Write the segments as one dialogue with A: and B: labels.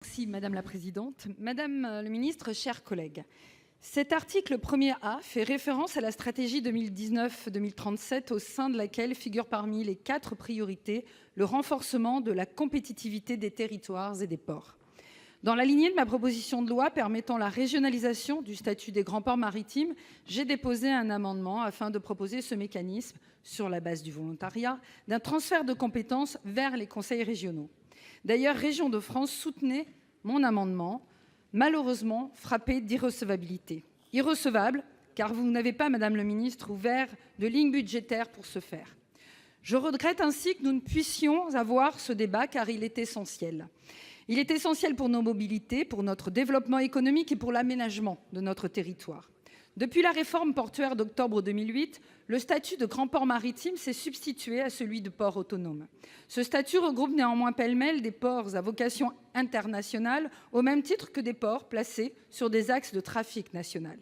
A: Merci Madame la Présidente. Madame le Ministre, chers collègues, cet article 1er fait référence à la stratégie 2019-2037 au sein de laquelle figure parmi les 4 priorités le renforcement de la compétitivité des territoires et des ports. Dans la lignée de ma proposition de loi permettant la régionalisation du statut des grands ports maritimes, j'ai déposé un amendement afin de proposer ce mécanisme, sur la base du volontariat, d'un transfert de compétences vers les conseils régionaux. D'ailleurs, Régions de France soutenait mon amendement, malheureusement frappé d'irrecevabilité. Irrecevable, car vous n'avez pas, Madame le Ministre, ouvert de ligne budgétaire pour ce faire. Je regrette ainsi que nous ne puissions avoir ce débat, car il est essentiel. Il est essentiel pour nos mobilités, pour notre développement économique et pour l'aménagement de notre territoire. Depuis la réforme portuaire d'octobre 2008, le statut de grand port maritime s'est substitué à celui de port autonome. Ce statut regroupe néanmoins pêle-mêle des ports à vocation internationale, au même titre que des ports placés sur des axes de trafic national.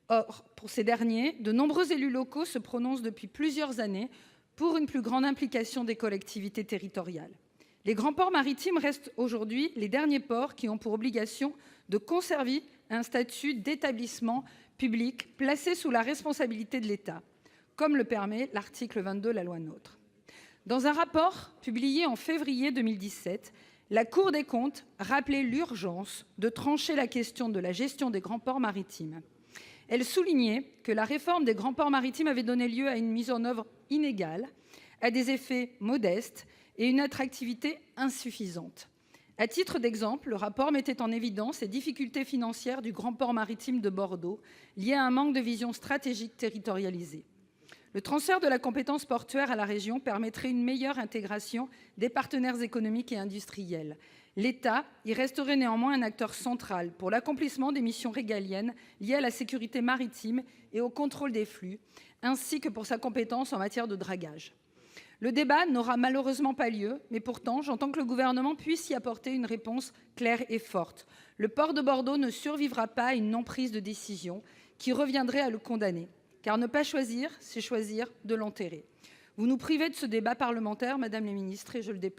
A: Or, pour ces derniers, de nombreux élus locaux se prononcent depuis plusieurs années pour une plus grande implication des collectivités territoriales. Les grands ports maritimes restent aujourd'hui les derniers ports qui ont pour obligation de conserver un statut d'établissement public placé sous la responsabilité de l'État, comme le permet l'article 22 de la loi NOTRe. Dans un rapport publié en février 2017, la Cour des comptes rappelait l'urgence de trancher la question de la gestion des grands ports maritimes. Elle soulignait que la réforme des grands ports maritimes avait donné lieu à une mise en œuvre inégale, à des effets modestes et une attractivité insuffisante. À titre d'exemple, le rapport mettait en évidence les difficultés financières du grand port maritime de Bordeaux, liées à un manque de vision stratégique territorialisée. Le transfert de la compétence portuaire à la région permettrait une meilleure intégration des partenaires économiques et industriels. L'État y resterait néanmoins un acteur central pour l'accomplissement des missions régaliennes liées à la sécurité maritime et au contrôle des flux, ainsi que pour sa compétence en matière de dragage. Le débat n'aura malheureusement pas lieu, mais pourtant, j'entends que le gouvernement puisse y apporter une réponse claire et forte. Le port de Bordeaux ne survivra pas à une non-prise de décision qui reviendrait à le condamner, car ne pas choisir, c'est choisir de l'enterrer. Vous nous privez de ce débat parlementaire, Madame la Ministre, et je le déplore.